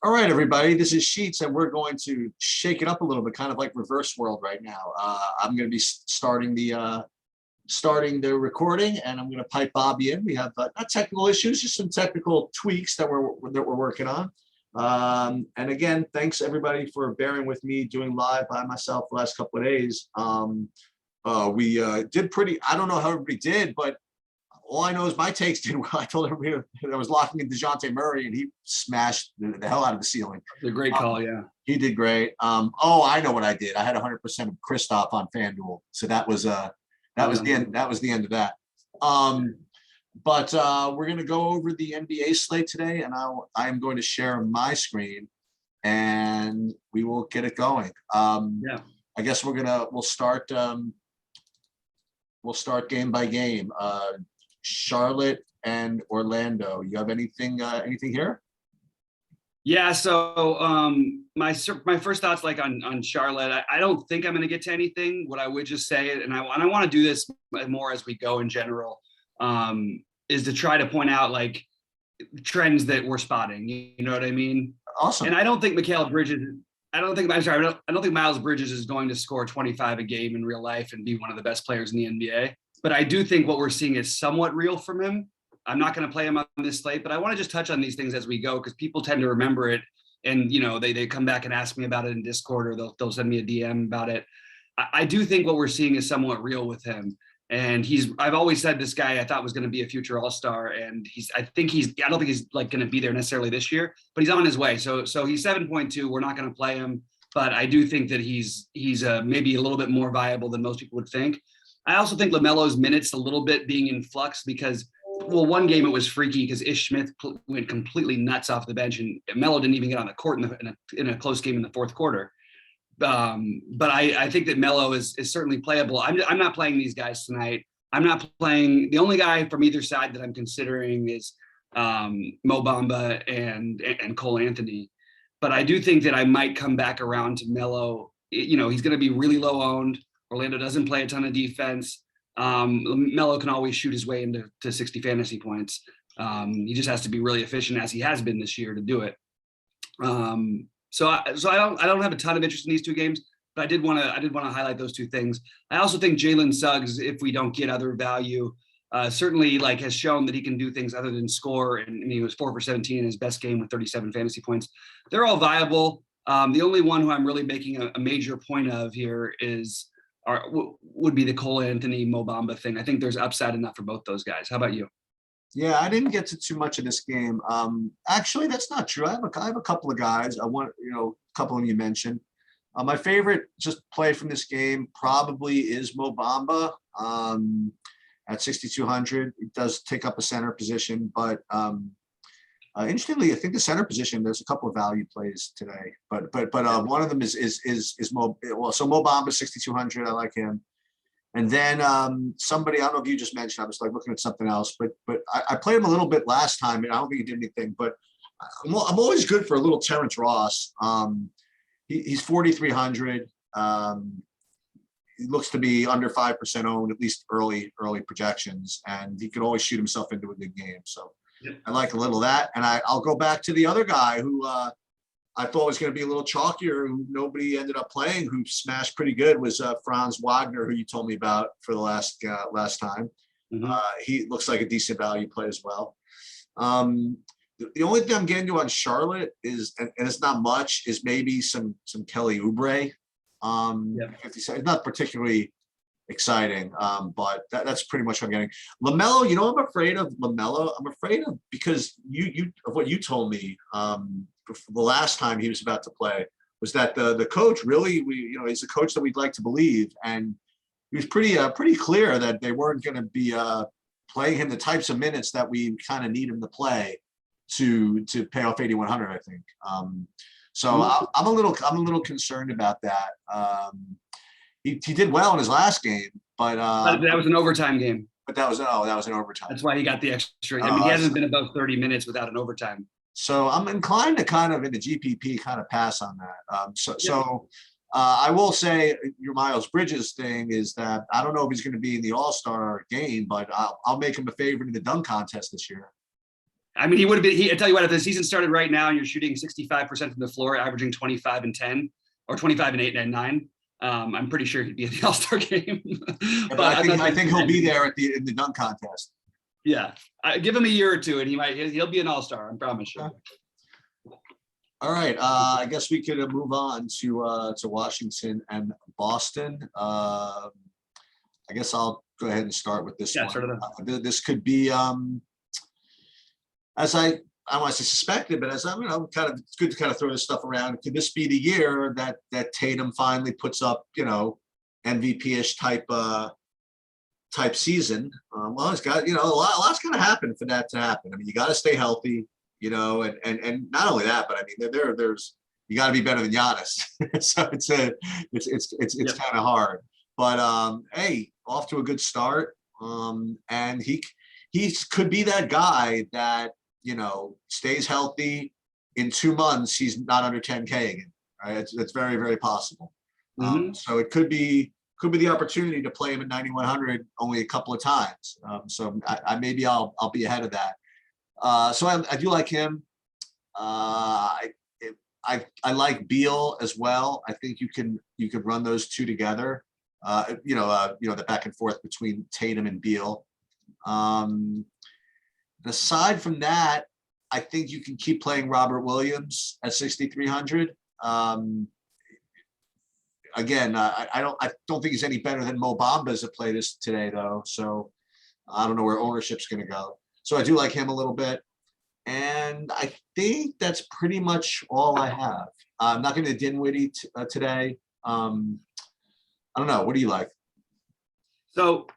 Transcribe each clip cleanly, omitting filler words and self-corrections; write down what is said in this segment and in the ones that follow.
All right, everybody, this is Sheets, and we're going to shake it up a little bit, kind of like reverse world right now. I'm going to be starting the recording, and I'm going to pipe Bobby in. We have not technical issues, just some technical tweaks that we're working on. And again, thanks everybody for bearing with me doing live by myself the last couple of days. We did pretty. I don't know how everybody did, but all I know is my takes did well. I told everybody that I was locking in Dejounte Murray, and he smashed the hell out of the ceiling. A great call, yeah. He did great. I know what I did. I had 100% of Kristoff on FanDuel, so that was the end. That was the end of that. But we're going to go over the NBA slate today, and I am going to share my screen, and we will get it going. Yeah. I guess we'll start game by game. Charlotte and Orlando. You have anything here? Yeah. So my first thoughts on Charlotte. I don't think I'm going to get to anything. What I would just say, and I want to do this more as we go in general, is to try to point out like trends that we're spotting. You know what I mean? Awesome. And I don't think I don't think Miles Bridges is going to score 25 a game in real life and be one of the best players in the NBA. But I do think what we're seeing is somewhat real from him. I'm not going to play him on this slate, but I want to just touch on these things as we go because people tend to remember it. And, you know, they come back and ask me about it in Discord, or they'll send me a DM about it. I do think what we're seeing is somewhat real with him. And I've always said this guy I thought was going to be a future All-Star. And I don't think he's like going to be there necessarily this year, but he's on his way. So he's 7.2. We're not going to play him, but I do think that he's maybe a little bit more viable than most people would think. I also think LaMelo's minutes a little bit being in flux because, well, one game it was freaky because Ish Smith went completely nuts off the bench, and Melo didn't even get on the court in a close game in the fourth quarter. But I think that Melo is certainly playable. I'm not playing these guys tonight. I'm not playing. The only guy from either side that I'm considering is Mo Bamba and Cole Anthony. But I do think that I might come back around to Melo. You know, he's going to be really low owned. Orlando doesn't play a ton of defense. Melo can always shoot his way into 60 fantasy points. He just has to be really efficient, as he has been this year, to do it. So I don't have a ton of interest in these two games, but I did want to highlight those two things. I also think Jalen Suggs, if we don't get other value, certainly has shown that he can do things other than score. And he was 4 for 17 in his best game with 37 fantasy points. They're all viable. The only one who I'm really making a major point of here would be the Cole Anthony Mo Bamba thing. I think there's upside enough for both those guys. How about you? Yeah, I didn't get to too much of this game. Actually, that's not true. I have a couple of guys. I want, a couple of them you mentioned. My favorite just play from this game probably is Mo Bamba at 6,200. It does take up a center position, but interestingly, I think the center position, there's a couple of value plays today, but one of them is Mo. Well, so Mo Bamba 6,200. I like him. And then somebody, I don't know if you just mentioned, I was looking at something else, but I played him a little bit last time, and I don't think he did anything, but I'm always good for a little Terrence Ross. He's 4,300. He looks to be under 5% owned, at least early projections, and he could always shoot himself into a good game. So I like a little of that. And I'll go back to the other guy who I thought was going to be a little chalkier, who nobody ended up playing, who smashed pretty good, was Franz Wagner, who you told me about for the last time. Mm-hmm. He looks like a decent value play as well. The only thing I'm getting to on Charlotte is, and it's not much, is maybe some Kelly Oubre. 57. It's not particularly exciting, but that's pretty much what I'm getting. LaMelo, I'm afraid of LaMelo. I'm afraid of, because you of what you told me the last time he was about to play, was that the coach really, he's a coach that we'd like to believe, and he was pretty clear that they weren't going to be playing him the types of minutes that we kind of need him to play to pay off 8,100, I think. So I'm a little concerned about that. He did well in his last game, but that was an overtime game. But that was an overtime. That's why he got the extra. I mean, he hasn't been above 30 minutes without an overtime. So I'm inclined to kind of in the GPP kind of pass on that. So I will say your Miles Bridges thing is that I don't know if he's going to be in the All-Star game, but I'll make him a favorite in the dunk contest this year. I mean, he would have been. I tell you what, if the season started right now and you're shooting 65% from the floor, averaging 25 and 10, or 25 and 8 and 9, I'm pretty sure he'd be at the All-Star game. Yeah, but I think he'll be there in the dunk contest. Yeah, give him a year or two, and he'll be an All-Star. I promise you. All right, I guess we could move on to Washington and Boston. I guess I'll go ahead and start with this one. Sort of. This could be, as I want to say suspected, but as I'm, it's good to kind of throw this stuff around. Could this be the year that Tatum finally puts up, MVP-ish type season? Well, it's got, a lot's going to happen for that to happen. I mean, you got to stay healthy, and not only that, but I mean, there's you got to be better than Giannis. So it's kind of hard. But hey, off to a good start. And he could be that guy that stays healthy. In 2 months, he's not under 10K again. Right? It's very, very possible. So it could be the opportunity to play him at 9,100 only a couple of times. So I'll be ahead of that. So I do like him. I like Beal as well. I think you could run those two together. The back and forth between Tatum and Beal. Aside from that, I think you can keep playing Robert Williams at 6,300. Again, I don't think he's any better than Mo Bamba as a play today, though. So I don't know where ownership's going to go. So I do like him a little bit. And I think that's pretty much all I have. I'm not going to Dinwiddie today. I don't know. What do you like? So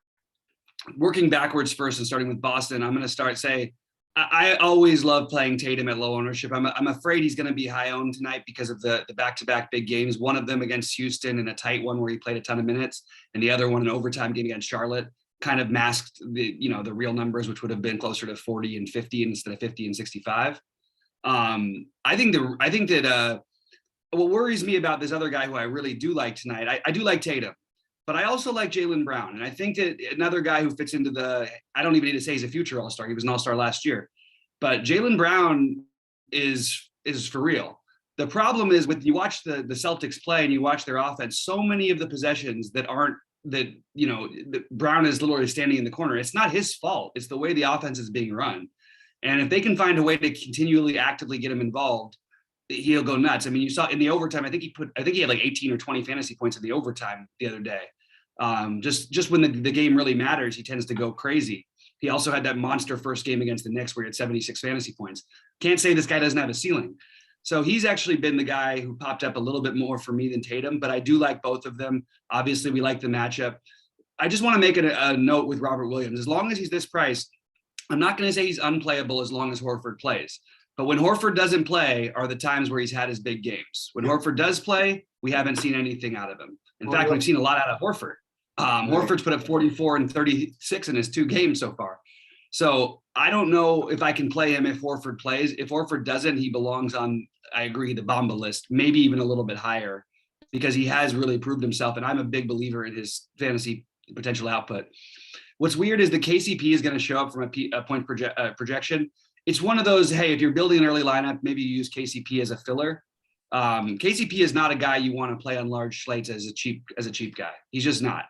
working backwards first and starting with Boston, I'm going to say I always love playing Tatum at low ownership. I'm afraid he's going to be high owned tonight because of the back-to-back big games. One of them against Houston in a tight one where he played a ton of minutes, and the other one, an overtime game against Charlotte, kind of masked the real numbers, which would have been closer to 40 and 50 instead of 50 and 65. I think that what worries me about this other guy who I really do like tonight, I do like Tatum, but I also like Jaylen Brown. And I think that another guy who fits into I don't even need to say he's a future All-Star. He was an All-Star last year, but Jaylen Brown is for real. The problem is you watch the Celtics play and you watch their offense, so many of the possessions that Brown is literally standing in the corner. It's not his fault. It's the way the offense is being run. And if they can find a way to continually actively get him involved, he'll go nuts. I mean, you saw in the overtime, I think he had like 18 or 20 fantasy points in the overtime the other day. Just when the game really matters, he tends to go crazy. He also had that monster first game against the Knicks where he had 76 fantasy points. Can't say this guy doesn't have a ceiling. So he's actually been the guy who popped up a little bit more for me than Tatum, but I do like both of them. Obviously, we like the matchup. I just want to make a note with Robert Williams. As long as he's this price, I'm not going to say he's unplayable as long as Horford plays. But when Horford doesn't play are the times where he's had his big games. When Horford does play, we haven't seen anything out of him. In fact, we've seen a lot out of Horford. Horford's put up 44 and 36 in his 2 games so far. So I don't know if I can play him if Horford plays. If Horford doesn't, he belongs on, I agree, the Bamba list, maybe even a little bit higher, because he has really proved himself. And I'm a big believer in his fantasy potential output. What's weird is the KCP is going to show up from a point projection. It's one of those, hey, if you're building an early lineup, maybe you use KCP as a filler. KCP is not a guy you want to play on large slates as a cheap guy. He's just not.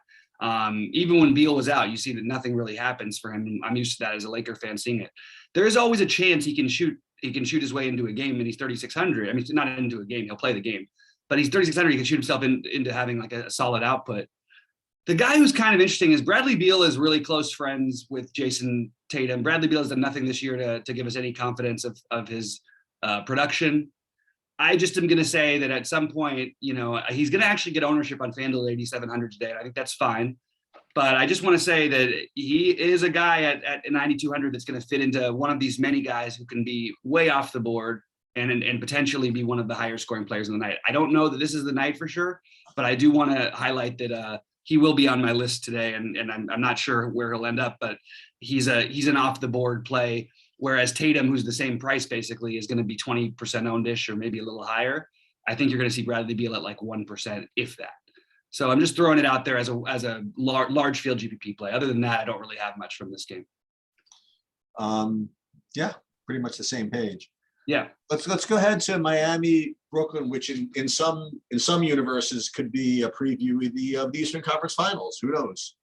Even when Beal was out, you see that nothing really happens for him. I'm used to that as a Laker fan seeing it. There is always a chance he can shoot his way into a game, and he's 3,600. I mean, not into a game, he'll play the game, but he's 3,600. He can shoot himself into having like a solid output. The guy who's kind of interesting is Bradley Beal is really close friends with Jason Tatum. Bradley Beal has done nothing this year to give us any confidence of his production. I just am going to say that at some point, he's going to actually get ownership on FanDuel 8,700 today. I think that's fine. But I just want to say that he is a guy at 9,200 that's going to fit into one of these many guys who can be way off the board and potentially be one of the higher scoring players in the night. I don't know that this is the night for sure, but I do want to highlight that he will be on my list today, and I'm not sure where he'll end up, but he's an off the board play. Whereas Tatum, who's the same price basically, is going to be 20% owned-ish or maybe a little higher. I think you're going to see Bradley Beal at like 1%, if that. So I'm just throwing it out there as a large field GPP play. Other than that, I don't really have much from this game. Yeah, pretty much the same page. Yeah. Let's go ahead to Miami, Brooklyn, which in some universes could be a preview of the Eastern Conference Finals. Who knows?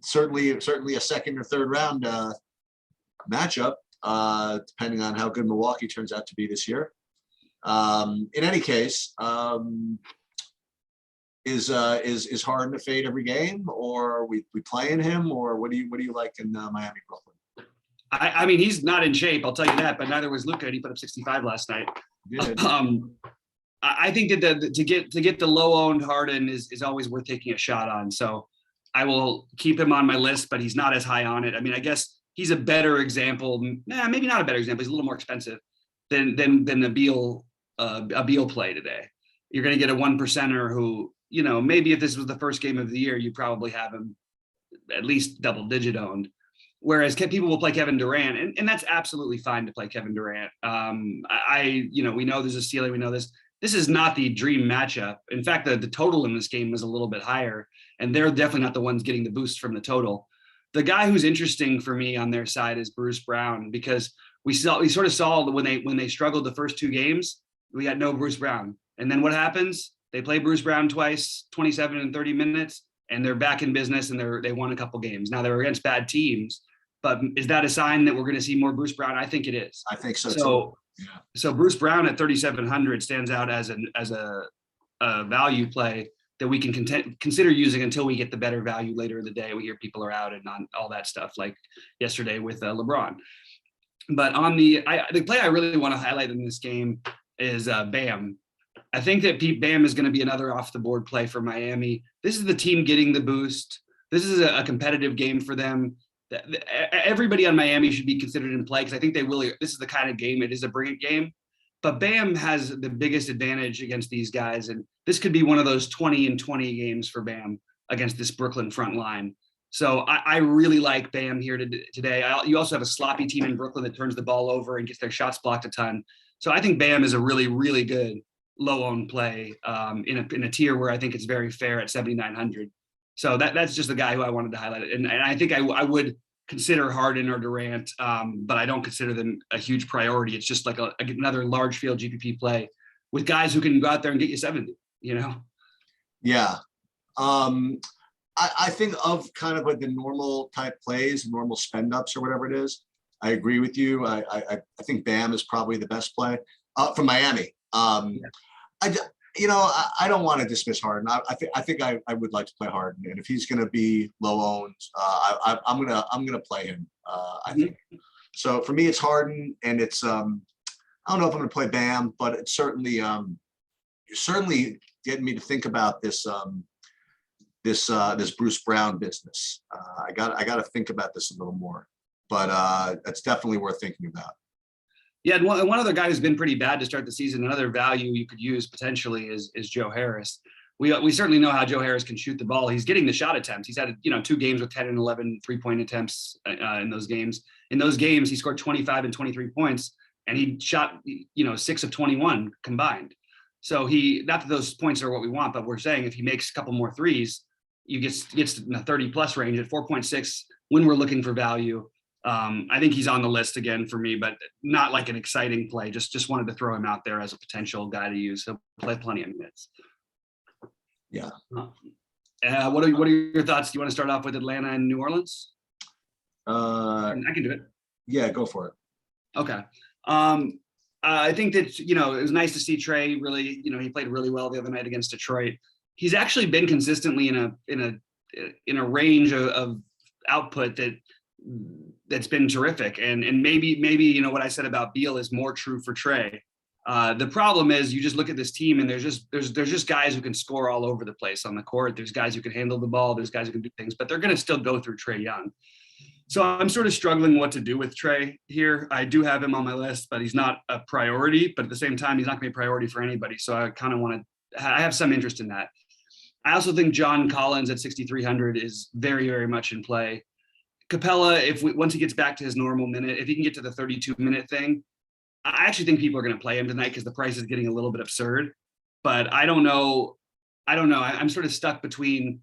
Certainly a second or third round matchup, depending on how good Milwaukee turns out to be this year. In any case, is Harden a fade every game, or we playing him, or what do you like in Miami, Brooklyn? I mean, he's not in shape, I'll tell you that, but neither was Luka, and he put up 65 last night. I think that to get the low-owned Harden is always worth taking a shot on. So I will keep him on my list, but he's not as high on it. I mean, I guess he's a better example. Maybe not a better example. He's a little more expensive than a Beal play today. You're going to get a 1%er who, maybe if this was the first game of the year, you probably have him at least double-digit owned. Whereas people will play Kevin Durant, and that's absolutely fine to play Kevin Durant. We know there's a ceiling. We know this. This is not the dream matchup. In fact, the total in this game was a little bit higher, and they're definitely not the ones getting the boost from the total. The guy who's interesting for me on their side is Bruce Brown, because we sort of saw when they struggled the first two games, we got no Bruce Brown. And then what happens? They play Bruce Brown twice, 27 and 30 minutes, and they're back in business, and they won a couple games. Now they're against bad teams, but is that a sign that we're going to see more Bruce Brown? I think it is. I think so too. Yeah. So Bruce Brown at 3,700 stands out as a value play that we can consider using until we get the better value later in the day. We hear people are out and on all that stuff, like yesterday with LeBron. But on the play I really want to highlight in this game is Bam. I think that Bam is going to be another off the board play for Miami. This is the team getting the boost. This is a competitive game for them. Everybody on Miami should be considered in play, because I think they will. This is the kind of game, it is a bring it game. But Bam has the biggest advantage against these guys. And this could be one of those 20 and 20 games for Bam against this Brooklyn front line. So I really like Bam here today. You also have a sloppy team in Brooklyn that turns the ball over and gets their shots blocked a ton. So I think Bam is a really, really good low-owned play in a tier where I think it's very fair at 7,900. So that's just the guy who I wanted to highlight. And I think I would consider Harden or Durant, but I don't consider them a huge priority. It's just like another large field GPP play with guys who can go out there and get you 70, Yeah. I think of kind of like the normal type plays, normal spend ups or whatever it is. I agree with you. I think Bam is probably the best play from Miami. I don't want to dismiss Harden. I think I would like to play Harden, and if he's going to be low owned, I'm gonna play him. I think so. For me, it's Harden, and it's I don't know if I'm going to play Bam, but it's certainly you're certainly getting me to think about this this Bruce Brown business. I got to think about this a little more, but it's definitely worth thinking about. Yeah, and one other guy who's been pretty bad to start the season, another value you could use potentially is Joe Harris. We certainly know how Joe Harris can shoot the ball. He's getting the shot attempts. He's had 2 games with 10 and 11 3-point attempts in those games. In those games, he scored 25 and 23 points, and he shot 6 of 21 combined. So not that those points are what we want, but we're saying if he makes a couple more threes, you gets in the 30 plus range at 4.6 when we're looking for value. I think he's on the list again for me, but not like an exciting play. Just wanted to throw him out there as a potential guy to use. So play plenty of minutes. Yeah. What are your thoughts? Do you want to start off with Atlanta and New Orleans? I can do it. Yeah, go for it. Okay. I think that it was nice to see Trey really. He played really well the other night against Detroit. He's actually been consistently in a range of output that's been terrific. And maybe what I said about Beal is more true for Trey. The problem is you just look at this team and there's just guys who can score all over the place on the court. There's guys who can handle the ball. There's guys who can do things, but they're going to still go through Trey Young. So I'm sort of struggling what to do with Trey here. I do have him on my list, but he's not a priority. But at the same time, he's not going to be a priority for anybody. So I kind of I have some interest in that. I also think John Collins at 6,300 is very, very much in play. Capella, once he gets back to his normal minute, if he can get to the 32-minute thing, I actually think people are going to play him tonight because the price is getting a little bit absurd. But I don't know. I'm sort of stuck between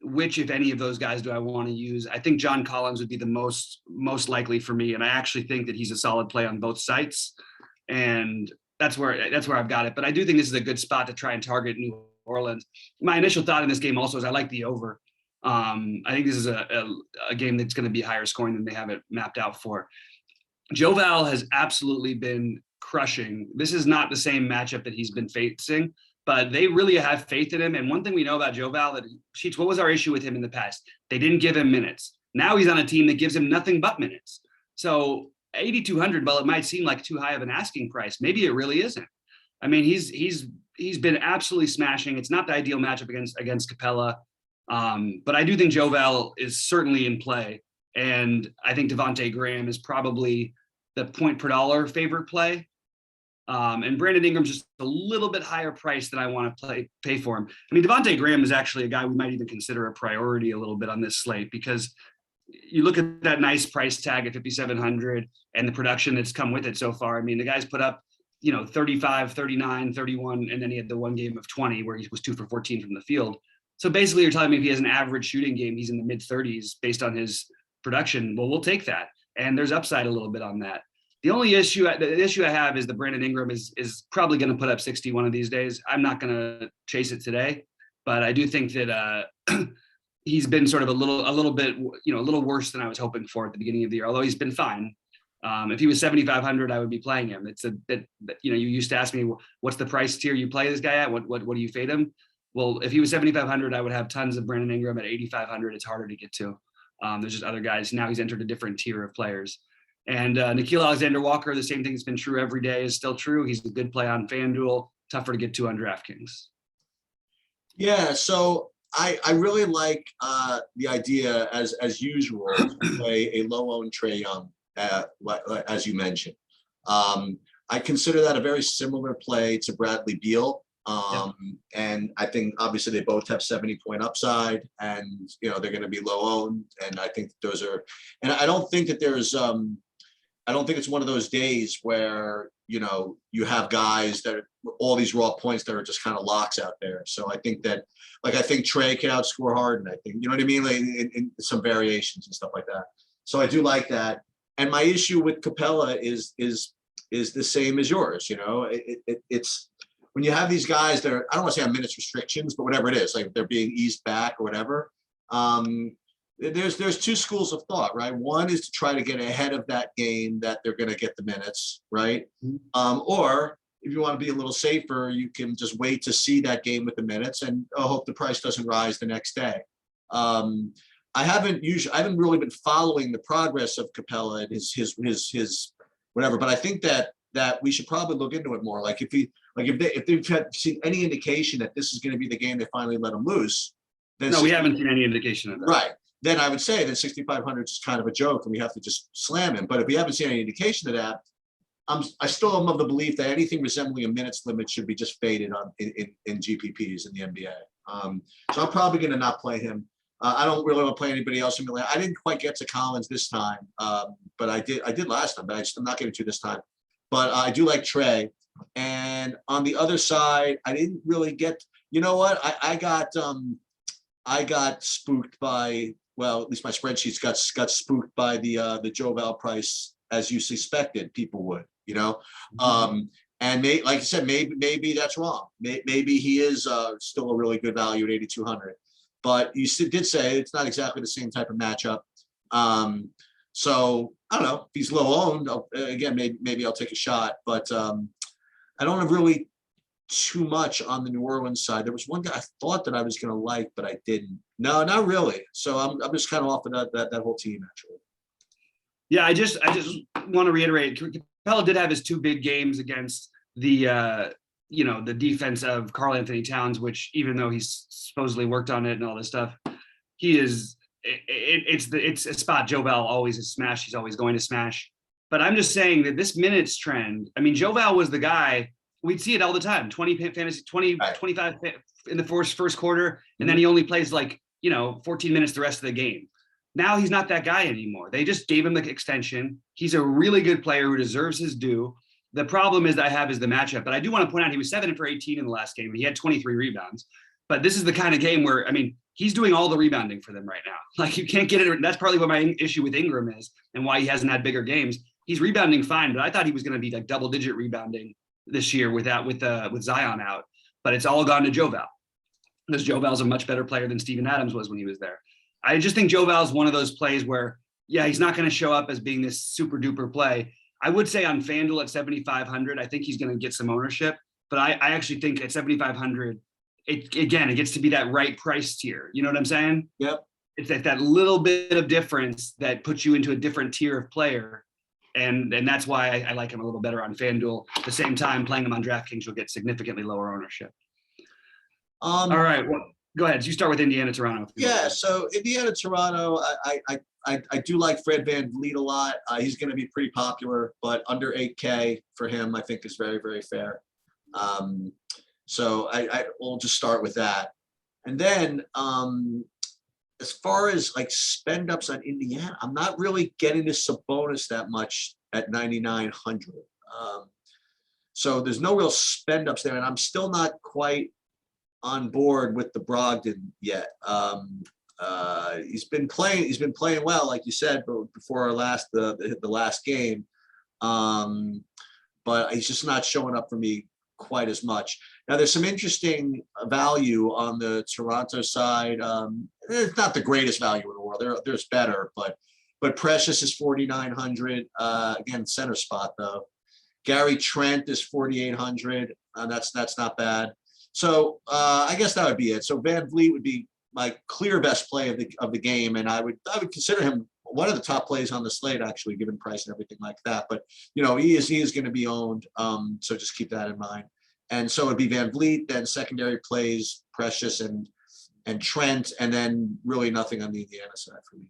which, if any of those guys, do I want to use? I think John Collins would be the most likely for me, and I actually think that he's a solid play on both sites, and that's where I've got it. But I do think this is a good spot to try and target New Orleans. My initial thought in this game also is I like the over. I think this is a game that's going to be higher scoring than they have it mapped out for. Javale has absolutely been crushing. This is not the same matchup that he's been facing, but they really have faith in him. And one thing we know about Javale, that Sheets, what was our issue with him in the past? They didn't give him minutes. Now he's on a team that gives him nothing but minutes. So 8,200, well, it might seem like too high of an asking price. Maybe it really isn't. I mean, he's been absolutely smashing. It's not the ideal matchup against Capella. But I do think Javale is certainly in play. And I think Devonte Graham is probably the point per dollar favorite play. And Brandon Ingram's just a little bit higher price than I want to pay for him. I mean, Devonte Graham is actually a guy we might even consider a priority a little bit on this slate, because you look at that nice price tag at 5,700 and the production that's come with it so far. I mean, the guy's put up, 35, 39, 31, and then he had the one game of 20 where he was 2 for 14 from the field. So basically you're telling me if he has an average shooting game, he's in the mid 30s based on his production. Well, we'll take that. And there's upside a little bit on that. The issue I have is that Brandon Ingram is probably going to put up 60 one of these days. I'm not going to chase it today, but I do think that he's been sort of a little bit, a little worse than I was hoping for at the beginning of the year, although he's been fine. If he was 7,500, I would be playing him. You used to ask me, what's the price tier you play this guy at? What do you fade him? Well, if he was 7,500, I would have tons of Brandon Ingram. At 8,500, it's harder to get to. There's just other guys. Now he's entered a different tier of players. And Nickeil Alexander-Walker, the same thing that's been true every day is still true. He's a good play on FanDuel, tougher to get to on Draftkings. Yeah, so I really like the idea, as usual, to play a low-owned Trae Young, as you mentioned. I consider that a very similar play to Bradley Beal. And I think obviously they both have 70-point upside, and they're going to be low-owned. And I think those are, and I don't think that there's I don't think it's one of those days where, you have guys that are all these raw points that are just kind of locks out there. So I think that, I think Trae can outscore Harden. I think, you know what I mean? Like in some variations and stuff like that. So I do like that. And my issue with Capella is the same as yours. It's when you have these guys that are, I don't want to say on minutes restrictions, but whatever it is, like they're being eased back or whatever. There's two schools of thought, right? One is to try to get ahead of that game that they're going to get the minutes, right? Or if you want to be a little safer, you can just wait to see that game with the minutes and hope the price doesn't rise the next day. I haven't really been following the progress of Capella and his whatever, but I think that we should probably look into it more. Like if they've seen any indication that this is going to be the game they finally let him loose, then we haven't seen any indication of that. Right. Then I would say that 6,500 is kind of a joke and we have to just slam him. But if we haven't seen any indication of that, I still am of the belief that anything resembling a minutes limit should be just faded in GPPs in the NBA. So I'm probably going to not play him. I don't really want to play anybody else. I didn't quite get to Collins this time, but I did last time. But I'm not getting to this time. But I do like Trae. And on the other side, I didn't really get. You know what? I got spooked by. Well, at least my spreadsheets got spooked by the Javale price, as you suspected people would. And like I said, maybe that's wrong. Maybe he is still a really good value at 8,200. But you did say it's not exactly the same type of matchup. So I don't know if he's low owned. Again, maybe I'll take a shot. But I don't have really too much on the New Orleans side. There was one guy I thought that I was going to like, but I didn't. No, not really. So I'm just kind of off of that whole team actually. Yeah, I just want to reiterate. Capella did have his two big games against the the defense of Karl Anthony Towns, which even though he's supposedly worked on it and all this stuff, he is. It's a spot Javale always has smashed. He's always going to smash. But I'm just saying that this minutes trend. I mean, Javale was the guy. We'd see it all the time. 20 fantasy, 20, right. 25 in the first quarter, and then he only plays 14 minutes the rest of the game. Now he's not that guy anymore. They just gave him the extension. He's a really good player who deserves his due. The problem is the matchup. But I do want to point out he was 7 for 18 in the last game. He had 23 rebounds. But this is the kind of game where, he's doing all the rebounding for them right now. Like you can't get it. That's probably what my issue with Ingram is and why he hasn't had bigger games. He's rebounding fine, but I thought he was going to be like double-digit rebounding this year with Zion out. But it's all gone to Javale because Javal's a much better player than Steven Adams was when he was there. I just think Javal's one of those plays where, yeah, he's not going to show up as being this super duper play. I would say on FanDuel at 7,500, I think he's going to get some ownership. But I actually think at 7,500, it gets to be that right price tier. You know what I'm saying? Yep. It's that little bit of difference that puts you into a different tier of player. And that's why I like him a little better on FanDuel. At the same time, playing him on DraftKings, you'll get significantly lower ownership. All right. Well, go ahead. You start with Indiana, Toronto. Yeah. So Indiana, Toronto, I do like Fred VanVleet a lot. He's going to be pretty popular, but under 8K for him, I think is very, very fair. So I will just start with that. And then as far as like spend ups on Indiana, I'm not really getting this Sabonis that much at 9,900. So there's no real spend ups there, and I'm still not quite on board with the Brogdon yet. He's been playing well, like you said, before our the last game. But he's just not showing up for me quite as much. Now there's some interesting value on the Toronto side. It's not the greatest value in the world. There's better, but Precious is 4,900. Again, center spot though. Gary Trent is 4,800. That's not bad. So I guess that would be it. So VanVleet would be my clear best play of the game, and I would consider him one of the top plays on the slate, actually, given price and everything like that. But he is going to be owned, so just keep that in mind. And so it'd be VanVleet, then secondary plays Precious and Trent, and then really nothing on the Indiana side for me.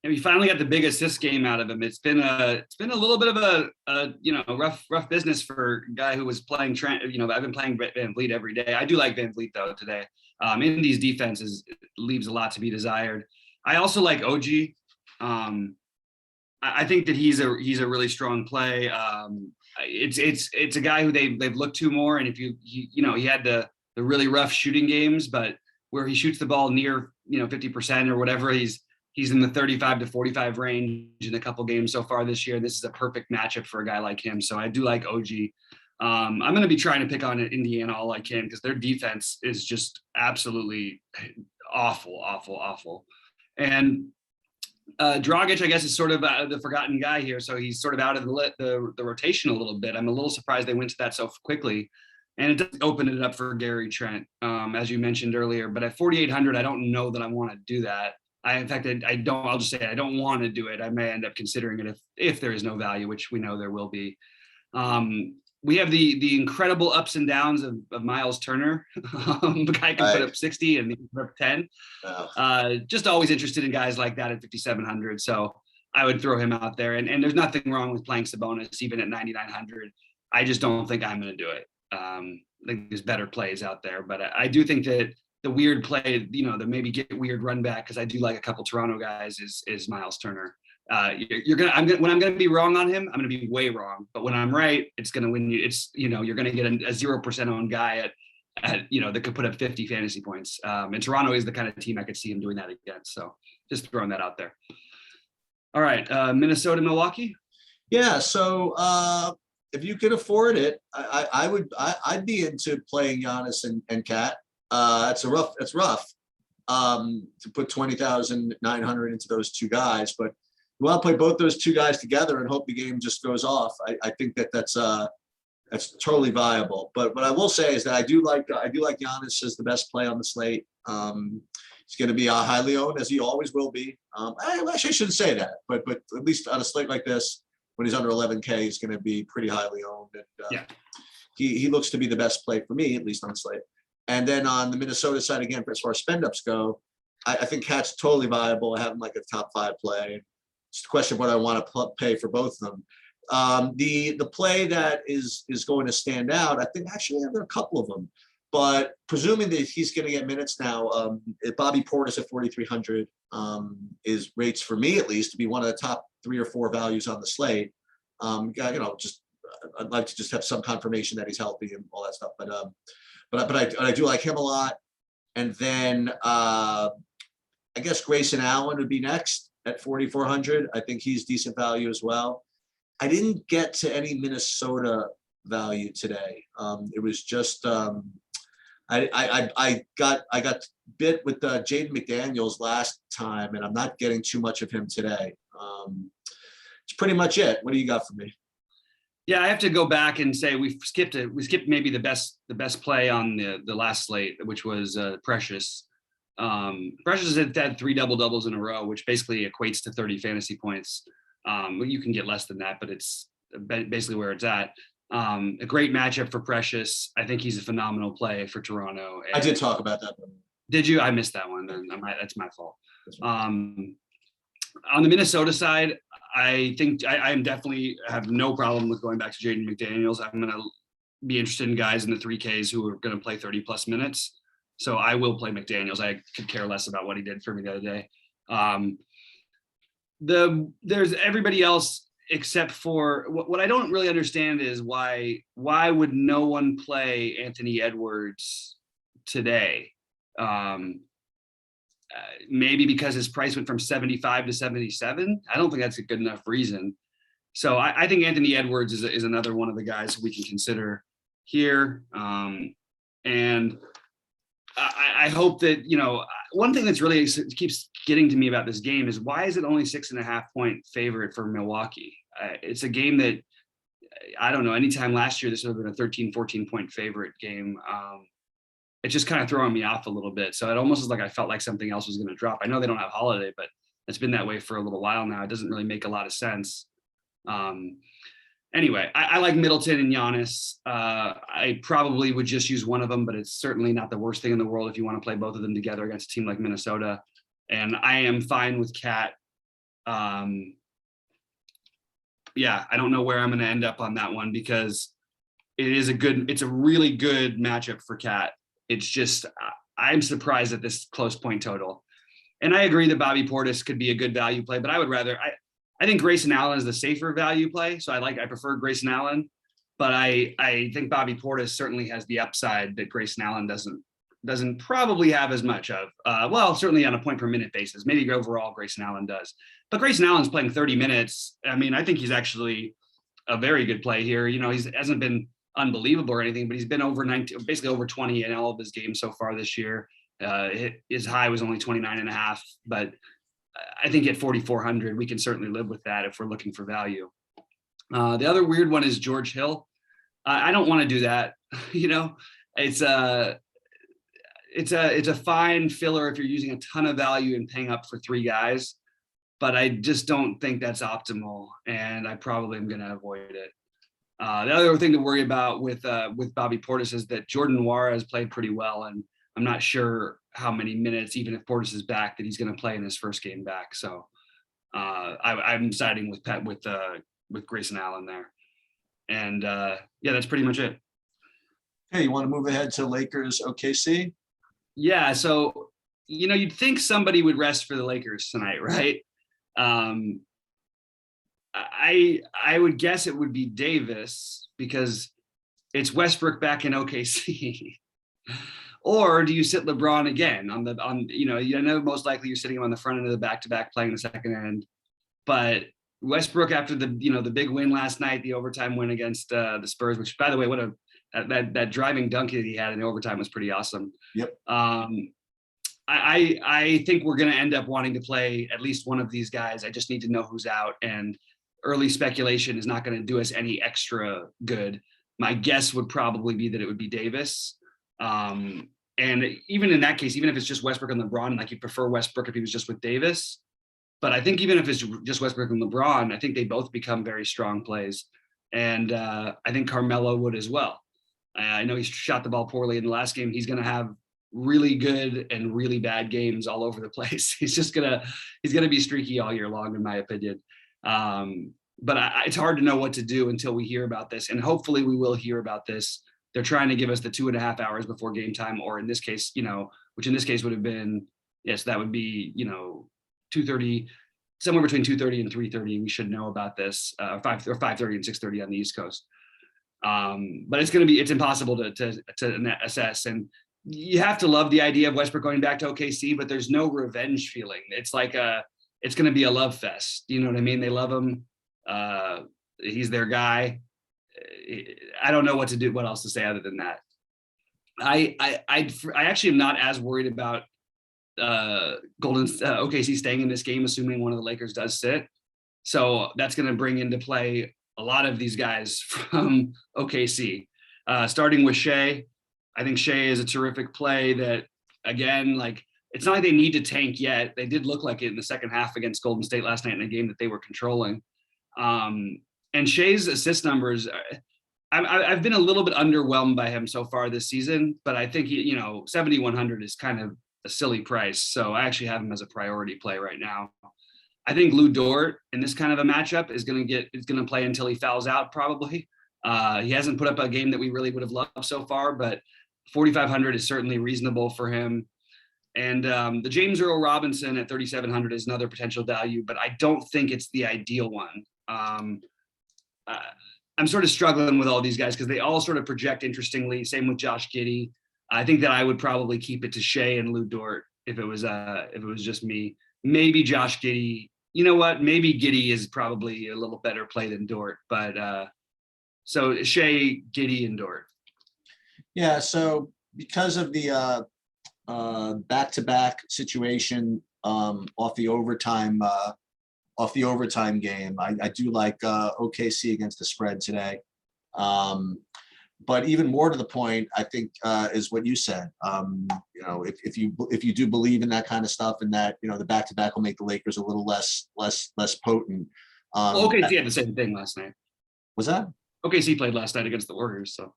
And we finally got the big assist game out of him. It's been a little bit of a rough business for a guy who was playing Trent. I've been playing VanVleet every day. I do like VanVleet though today. Indy's defense leaves a lot to be desired. I also like OG. I think that he's a really strong play. It's a guy who they've looked to more. And if he had the really rough shooting games, but where he shoots the ball near 50% or whatever, he's in the 35 to 45 range in a couple games so far this year. This is a perfect matchup for a guy like him. So I do like OG. I'm going to be trying to pick on Indiana all I can because their defense is just absolutely awful. And Dragic, I guess, is sort of the forgotten guy here. So he's sort of out of the rotation a little bit. I'm a little surprised they went to that so quickly. And it does open it up for Gary Trent, as you mentioned earlier. But at 4,800, I don't know that I want to do that. I'll just say I don't want to do it. I may end up considering it if there is no value, which we know there will be. We have the incredible ups and downs of Miles Turner. The guy can put up 60 and he can put up 10. Oh. Just always interested in guys like that at 5,700. So I would throw him out there. And there's nothing wrong with playing Sabonis even at 9,900. I just don't think I'm going to do it. I think there's better plays out there, but I do think that the weird play, that maybe get weird run back, because I do like a couple Toronto guys, is Miles Turner. When I'm gonna be wrong on him, I'm gonna be way wrong. But when I'm right, it's gonna win you. You're gonna get a 0% owned guy at that could put up 50 fantasy points. And Toronto is the kind of team I could see him doing that against. So just throwing that out there. All right, Minnesota, Milwaukee. Yeah. So if you could afford it, I'd be into playing Giannis and Kat. It's rough to put 20,900 into those two guys, but you want to play both those two guys together and hope the game just goes off. I think that's totally viable. But what I will say is that I do like Giannis as the best play on the slate. He's going to be highly owned, as he always will be. I shouldn't say that, but at least on a slate like this, when he's under 11K, he's going to be pretty highly owned. And he looks to be the best play for me, at least on slate. And then on the Minnesota side, again, as far as spend ups go, I think Cat's totally viable. I have him like a top 5 play. It's the question of what I want to pay for both of them. The play that is going to stand out, I think actually there are a couple of them, but presuming that he's going to get minutes now, Bobby Portis at 4,300 is rates for me at least to be one of the top 3 or 4 values on the slate. I'd like to just have some confirmation that he's healthy and all that stuff, but I do like him a lot. And then I guess Grayson Allen would be next at 4,400. I think he's decent value as well. I didn't get to any Minnesota value today. It was just I got bit with Jaden McDaniels last time, and I'm not getting too much of him today. It's pretty much it. What do you got for me? Yeah, I have to go back and say we skipped maybe the best play on the last slate, which was Precious. Precious has had 3 double-doubles in a row, which basically equates to 30 fantasy points. You can get less than that, but it's basically where it's at. A great matchup for Precious. I think he's a phenomenal play for Toronto. I did talk about that. Did you? I missed that one. Then that's my fault. On the Minnesota side, I think I am definitely have no problem with going back to Jaden McDaniels. I'm going to be interested in guys in the 3Ks who are going to play 30 plus minutes. So I will play McDaniels. I could care less about what he did for me the other day. There's everybody else except for what I don't really understand is why would no one play Anthony Edwards today? Maybe because his price went from 75 to 77. I don't think that's a good enough reason. So I think Anthony Edwards is another one of the guys we can consider here. And I hope that, one thing that's really keeps getting to me about this game is why is it only 6.5 point favorite for Milwaukee? It's a game that, I don't know, anytime last year, this would have been a 13, 14 point favorite game. It's just kind of throwing me off a little bit. So it almost is like I felt like something else was going to drop. I know they don't have Holiday, but it's been that way for a little while now. It doesn't really make a lot of sense. Anyway, I like Middleton and Giannis. I probably would just use one of them, but it's certainly not the worst thing in the world if you want to play both of them together against a team like Minnesota. And I am fine with Cat. Yeah, I don't know where I'm going to end up on that one because it's a really good matchup for Cat. It's just, I'm surprised at this close point total. And I agree that Bobby Portis could be a good value play, but I would rather, I think Grayson Allen is the safer value play. So I prefer Grayson Allen, but I think Bobby Portis certainly has the upside that Grayson Allen doesn't probably have as much of. Well, certainly on a point per minute basis, maybe overall Grayson Allen does, but Grayson Allen's playing 30 minutes. I mean, I think he's actually a very good play here. He hasn't been unbelievable or anything, but he's been over 19, basically over 20 in all of his games so far this year. His high was only 29.5, but I think at 4,400, we can certainly live with that if we're looking for value. The other weird one is George Hill. I don't want to do that. It's a fine filler if you're using a ton of value and paying up for 3 guys, but I just don't think that's optimal, and I probably am going to avoid it. The other thing to worry about with Bobby Portis is that Jordan Nwora has played pretty well, and I'm not sure how many minutes, even if Portis is back, that he's going to play in his first game back. So I'm siding with Grayson Allen there, and yeah, that's pretty much it. Hey, you want to move ahead to Lakers OKC? Yeah, so you'd think somebody would rest for the Lakers tonight, right? I would guess it would be Davis because it's Westbrook back in OKC. Or do you sit LeBron again most likely you're sitting him on the front end of the back-to-back playing the second end, but Westbrook after the big win last night, the overtime win against the Spurs, which by the way, that driving dunk that he had in the overtime was pretty awesome. Yep. I think we're going to end up wanting to play at least one of these guys. I just need to know who's out, and early speculation is not going to do us any extra good. My guess would probably be that it would be Davis. And even in that case, even if it's just Westbrook and LeBron, like you'd prefer Westbrook if he was just with Davis. But I think even if it's just Westbrook and LeBron, I think they both become very strong plays. And I think Carmelo would as well. I know he shot the ball poorly in the last game. He's going to have really good and really bad games all over the place. He's going to be streaky all year long, in my opinion. But it's hard to know what to do until we hear about this. And hopefully we will hear about this. They're trying to give us the 2.5 hours before game time, or in this case, which in this case would have been, yes, that would be, 2:30, somewhere between 2:30 and 3:30. We should know about this, 5:30 and 6:30 on the East Coast. But it's impossible to assess. And you have to love the idea of Westbrook going back to OKC, but there's no revenge feeling. It's like it's going to be a love fest. You know what I mean? They love him. He's their guy. I don't know what else to say other than that. I actually am not as worried about OKC staying in this game, assuming one of the Lakers does sit. So that's going to bring into play a lot of these guys from OKC, starting with Shea. I think Shea is a terrific play that, again, like, it's not like they need to tank yet. They did look like it in the second half against Golden State last night in a game that they were controlling. And Shea's assist numbers, I've been a little bit underwhelmed by him so far this season, but I think, 7,100 is kind of a silly price. So I actually have him as a priority play right now. I think Lou Dort in this kind of a matchup is going to play until he fouls out probably. He hasn't put up a game that we really would have loved so far, but 4,500 is certainly reasonable for him. And the James Earl Robinson at 3,700 is another potential value, but I don't think it's the ideal one. I'm sort of struggling with all these guys because they all sort of project interestingly. Same with Josh Giddey. I think that I would probably keep it to Shea and Lou Dort if it was just me. Maybe Josh Giddey. You know what? Maybe Giddey is probably a little better play than Dort, but so Shea, Giddey, and Dort. Yeah. So because of the back-to-back situation off the overtime game, I do like OKC against the spread today. But even more to the point, I think is what you said. If you do believe in that kind of stuff, and that the back-to-back will make the Lakers a little less potent. OKC had the same thing last night. Was that? OKC played last night against the Warriors, so.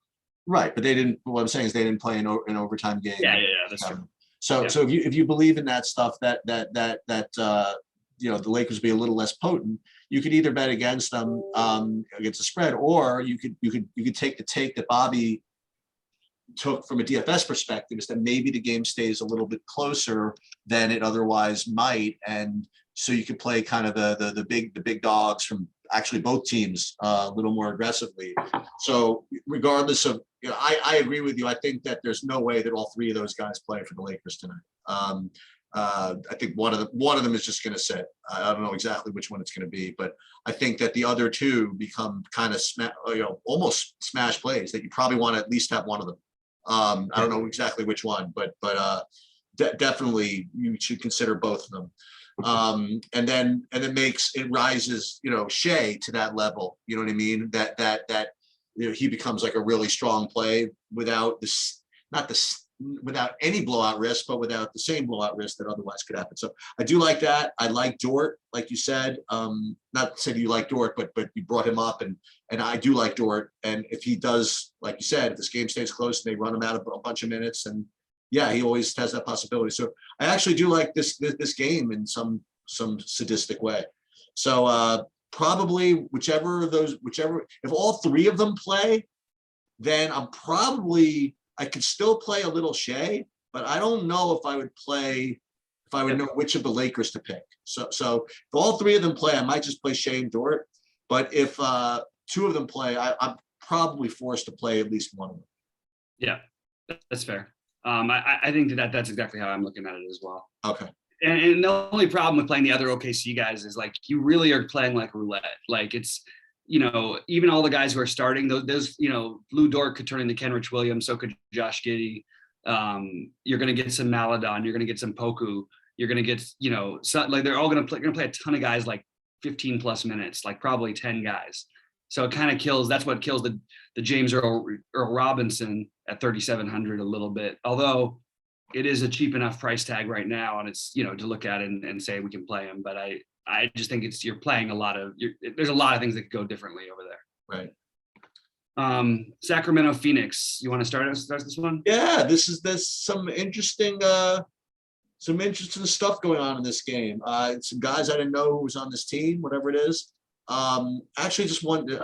Right, but they didn't. What I'm saying is they didn't play an overtime game. Yeah, that's true. So if you believe in that stuff, that the Lakers be a little less potent, you could either bet against them against the spread, or you could take the take that Bobby took from a DFS perspective, is that maybe the game stays a little bit closer than it otherwise might, and so you could play kind of the big dogs from actually both teams a little more aggressively. So regardless of, I agree with you. I think that there's no way that all three of those guys play for the Lakers tonight. I think one of them is just going to sit. I don't know exactly which one it's going to be, but I think that the other two become kind of almost smash plays that you probably want to at least have one of them. I don't know exactly which one, but definitely you should consider both of them. And then rises, Shea to that level. You know what I mean? That he becomes like a really strong play without without any blowout risk, but without the same blowout risk that otherwise could happen. So I do like that. I like Dort, like you said. Not to say you like Dort, but you brought him up, and I do like Dort. And if he does, like you said, if this game stays close and they run him out of a bunch of minutes, and yeah, he always has that possibility. So I actually do like this game in some sadistic way. So probably whichever, if all three of them play, then I could still play a little Shea, but I don't know if I would know which of the Lakers to pick. So if all three of them play, I might just play Shea and Dort. But if two of them play, I'm probably forced to play at least one of them. Yeah, that's fair. I think that's exactly how I'm looking at it as well. Okay. And the only problem with playing the other OKC guys is, like, you really are playing like roulette. Like, it's, even all the guys who are starting, those Lou Dort could turn into Kenrich Williams, so could Josh Giddey. You're going to get some Maladon. You're going to get some Poku. You're going to get, they're all going to play a ton of guys like 15 plus minutes, like probably 10 guys. So it kind of kills. That's what kills the James Earl Robinson at 3,700 a little bit. Although it is a cheap enough price tag right now, and it's to look at and say we can play him. But I just think you're playing there's a lot of things that could go differently over there. Right. Sacramento Phoenix. You want to start this one? Yeah, there's some interesting stuff going on in this game. Some guys I didn't know who was on this team, whatever it is. Actually, just one. You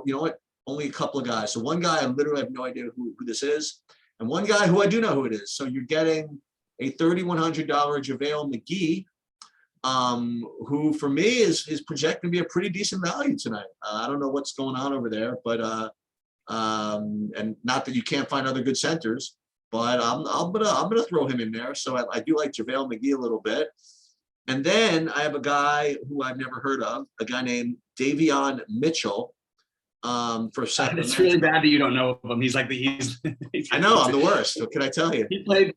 know what? Only a couple of guys. So one guy I literally have no idea who this is, and one guy who I do know who it is. So you're getting a $3,100 JaVale McGee, who for me is projecting to be a pretty decent value tonight. I don't know what's going on over there, but and not that you can't find other good centers, but I'm gonna throw him in there. So I do like JaVale McGee a little bit. And then I have a guy who I've never heard of, a guy named Davion Mitchell for Sacramento. It's really bad that you don't know of him. He's I know, I'm the worst. What can I tell you? He played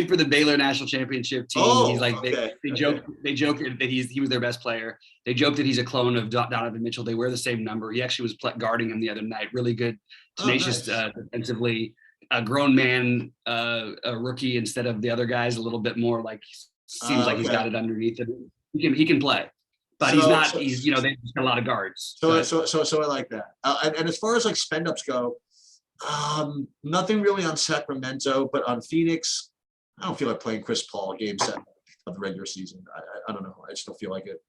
for the Baylor national championship team. Oh, he's like okay. they joke that he was their best player. They joke that he's a clone of Donovan Mitchell. They wear the same number. He actually was guarding him the other night. Really good, tenacious defensively. A grown man, a rookie instead of the other guys. A little bit more like seems like he's got it underneath him. He can play. But he's not. He's they just got a lot of guards. So I like that. And as far as like spend ups go, nothing really on Sacramento, but on Phoenix, I don't feel like playing Chris Paul game 7 of the regular season. I don't know. I just don't feel like it.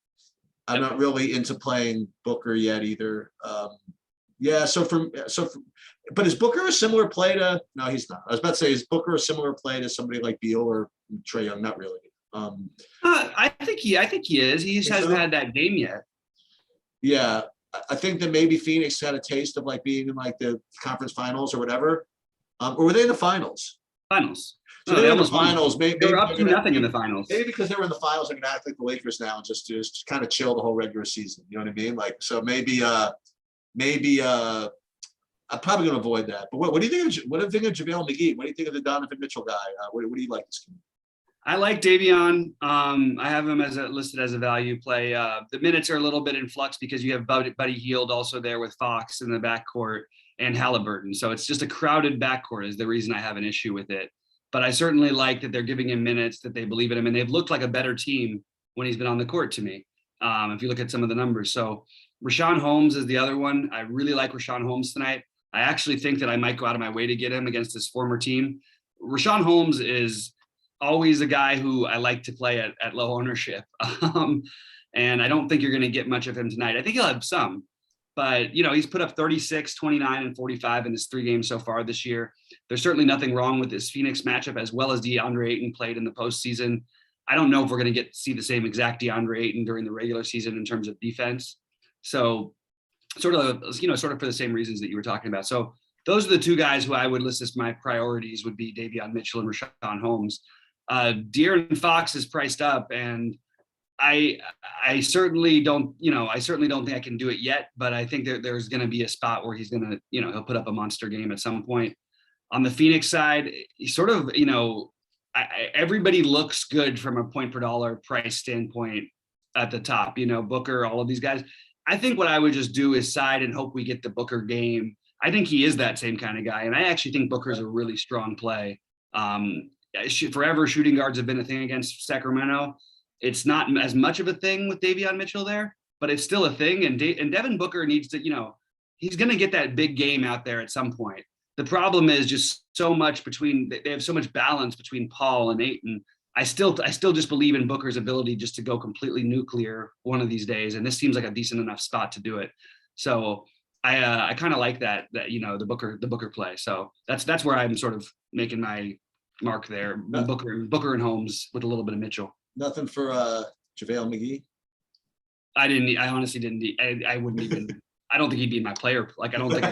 I'm not really into playing Booker yet either. But is Booker a similar play to? No, he's not. I was about to say, is Booker a similar play to somebody like Beal or Trae Young? Not really. I think he is. He just hasn't had that game yet. Yeah, I think that maybe Phoenix had a taste of like being in like the conference finals or whatever. Or were they in the finals? Finals. So they were in the finals. Maybe they were up to nothing in the finals. Maybe because they were in the finals, they're gonna act like the Lakers now and just kind of chill the whole regular season. You know what I mean? Like, so maybe I'm probably gonna avoid that. But what do you think of JaVale McGee? What do you think of the Donovan Mitchell guy? What do you like this game? I like Davion. I have him listed as a value play. The minutes are a little bit in flux because you have Buddy Hield also there with Fox in the backcourt and Halliburton. So it's just a crowded backcourt is the reason I have an issue with it. But I certainly like that they're giving him minutes, that they believe in him, and they've looked like a better team when he's been on the court to me. If you look at some of the numbers. So Rashaan Holmes is the other one. I really like Rashaan Holmes tonight. I actually think that I might go out of my way to get him against his former team. Rashaan Holmes is always a guy who I like to play at low ownership. And I don't think you're going to get much of him tonight. I think he'll have some, but he's put up 36, 29, and 45 in his 3 games so far this year. There's certainly nothing wrong with this Phoenix matchup, as well as DeAndre Ayton played in the postseason. I don't know if we're going to see the same exact DeAndre Ayton during the regular season in terms of defense. So sort of for the same reasons that you were talking about. So those are the 2 guys who I would list as my priorities would be Davion Mitchell and Rashaan Holmes. De'Aaron Fox is priced up, and I certainly don't think I can do it yet, but I think there's going to be a spot where he's going to, he'll put up a monster game at some point. On the Phoenix side, he sort of, everybody looks good from a point per dollar price standpoint at the top, Booker, all of these guys. I think what I would just do is side and hope we get the Booker game. I think he is that same kind of guy. And I actually think Booker's a really strong play. Forever shooting guards have been a thing against Sacramento. It's not as much of a thing with Davion Mitchell there, but it's still a thing. And Devin Booker needs to, he's going to get that big game out there at some point. The problem is just so much they have so much balance between Paul and Ayton. I still just believe in Booker's ability just to go completely nuclear one of these days. And this seems like a decent enough spot to do it. So I kind of like that the Booker play. So that's where I'm sort of making my mark there. Booker and Holmes with a little bit of Mitchell. Nothing for JaVale McGee. I honestly didn't. I wouldn't even. I don't think he'd be my player. Like I don't think.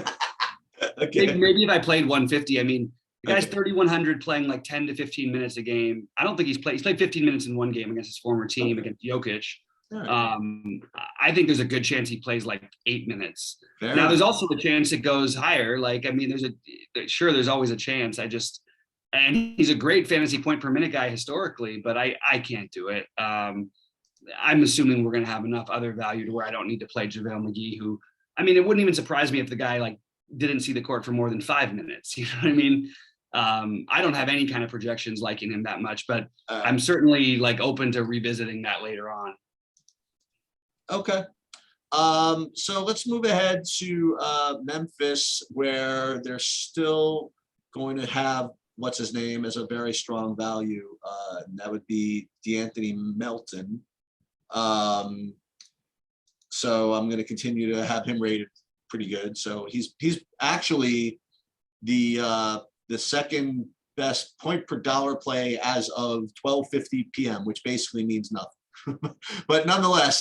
Okay. Maybe if I played 150. I mean, the guy's 3,100 playing like 10 to 15 minutes a game. I don't think he's played 15 minutes in one game against his former team against Jokic. Right. I think there's a good chance he plays like 8 minutes. Now there's also a chance it goes higher. Like, I mean, there's always a chance. And he's a great fantasy point per minute guy historically, but I can't do it. I'm assuming we're going to have enough other value to where I don't need to play JaVale McGee, who, I mean, it wouldn't even surprise me if the guy like didn't see the court for more than 5 minutes. You know what I mean? I don't have any kind of projections liking him that much, but I'm certainly like open to revisiting that later on. Okay. So let's move ahead to Memphis, where they're still going to have what's his name as a very strong value. And that would be D'Anthony Melton. So I'm going to continue to have him rated pretty good. So he's actually the second best point per dollar play as of 12:50 p.m., which basically means nothing. But nonetheless,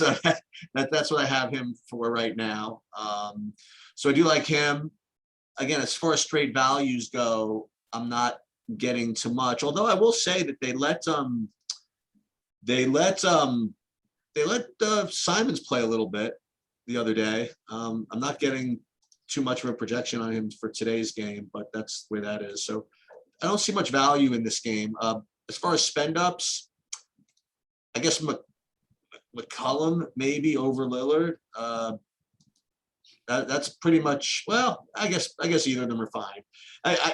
that's what I have him for right now. So I do like him. Again, as far as straight values go, I'm not getting too much. Although I will say that they let Simons play a little bit the other day. I'm not getting too much of a projection on him for today's game, but that's the way that is. So I don't see much value in this game. As far as spend ups, I guess McCollum maybe over Lillard. That's pretty much, well, I guess either of them are fine.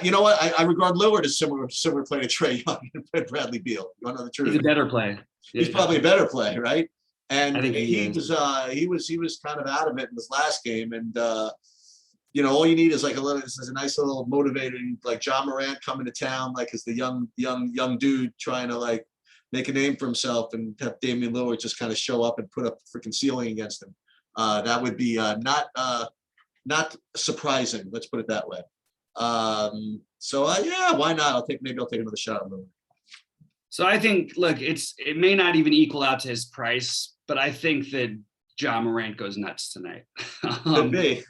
You know what? I regard Lillard as similar play to Trae Young and Bradley Beal. You want to know the truth? He's a better play. He's probably a better play, right? And I think he was kind of out of it in this last game. And all you need is like a nice little motivating, like John Moran coming to town, like as the young dude trying to like make a name for himself, and have Damien Lillard just kind of show up and put up freaking ceiling against him. That would be not surprising. Let's put it that way. Yeah, why not? Maybe I'll take another shot at Lillard. So I think, look, it may not even equal out to his price, but I think that John Morant goes nuts tonight. Could be.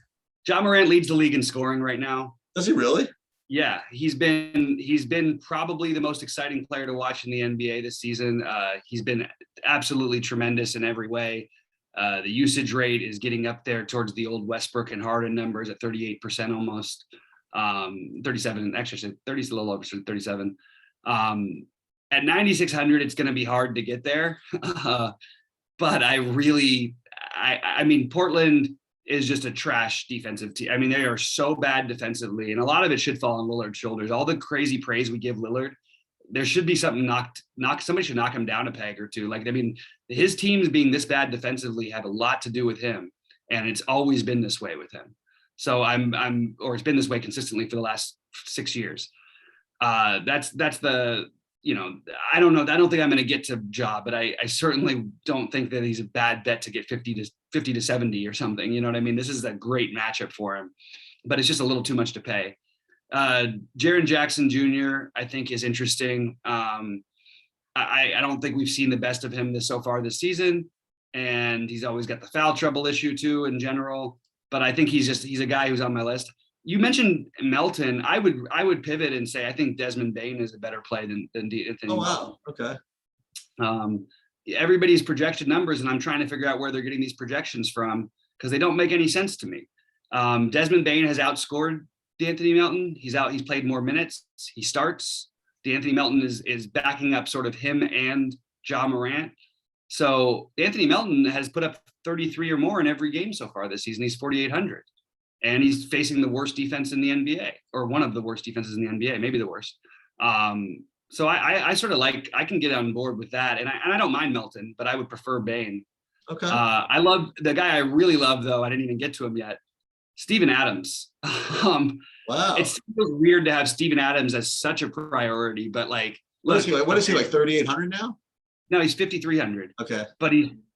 John Morant leads the league in scoring right now. Does he really? Yeah, he's been probably the most exciting player to watch in the NBA this season. He's been absolutely tremendous in every way. The usage rate is getting up there towards the old Westbrook and Harden numbers at 38% almost. 37, actually 30 is a little over 37. At 9,600, it's going to be hard to get there. But I mean, Portland is just a trash defensive team. I mean, they are so bad defensively, and a lot of it should fall on Lillard's shoulders. All the crazy praise we give Lillard, there should be something somebody should knock him down a peg or two. Like, I mean, his teams being this bad defensively have a lot to do with him, and it's always been this way with him. So it's been this way consistently for the last 6 years. That's the, I don't know. I don't think I'm going to get to Ja, but I certainly don't think that he's a bad bet to get 50 to 70 or something. You know what I mean? This is a great matchup for him, but it's just a little too much to pay. Jaren Jackson Jr., I think, is interesting. I don't think we've seen the best of him so far this season, and he's always got the foul trouble issue too in general. But I think he's a guy who's on my list. You mentioned Melton. I would pivot and say I think Desmond Bane is a better play than Anthony. Oh wow, okay. Everybody's projected numbers, and I'm trying to figure out where they're getting these projections from because they don't make any sense to me. Desmond Bane has outscored D'Anthony Melton. He's played more minutes. He starts. D'Anthony Melton is backing up sort of him and Ja Morant. So D'Anthony Melton has put up 33 or more in every game so far this season. He's 4,800. And he's facing the worst defense in the NBA, or one of the worst defenses in the NBA, maybe the worst. So I sort of I can get on board with that. And I don't mind Melton, but I would prefer Bane. Okay. I love the guy I really love, though. I didn't even get to him yet. Steven Adams. Wow. It feels weird to have Steven Adams as such a priority, but what is he like 3,800 now? No, he's 5,300. Okay. But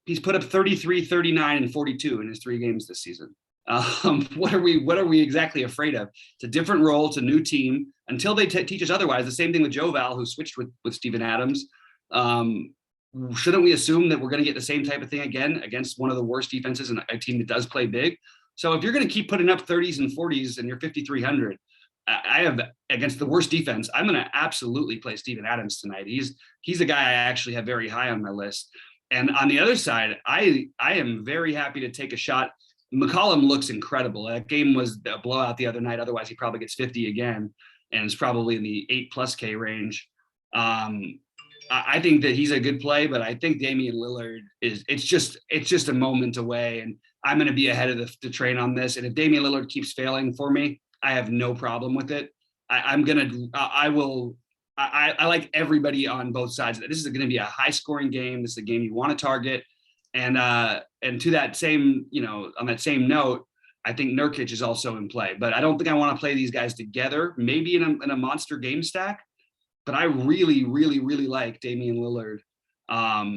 he's put up 33, 39, and 42 in his 3 games this season. What are we exactly afraid of? It's a different role. It's a new team until they teach us otherwise. The same thing with Javale, who switched with Steven Adams. Shouldn't we assume that we're going to get the same type of thing again against one of the worst defenses and a team that does play big? So if you're going to keep putting up 30s and 40s and you're 5,300, I have against the worst defense, I'm going to absolutely play Steven Adams tonight. He's a guy I actually have very high on my list. And on the other side, I am very happy to take a shot. McCollum looks incredible. That game was a blowout the other night. Otherwise, he probably gets 50 again, and it's probably in the 8+ K range. I think that he's a good play, but I think Damian Lillard it's just a moment away, and I'm going to be ahead of the train on this. And if Damian Lillard keeps failing for me, I have no problem with it. I like everybody on both sides. This is going to be a high scoring game. This is a game you want to target. And to that same, on that same note, I think Nurkic is also in play, but I don't think I want to play these guys together, maybe in a monster game stack. But I really, really, really like Damian Lillard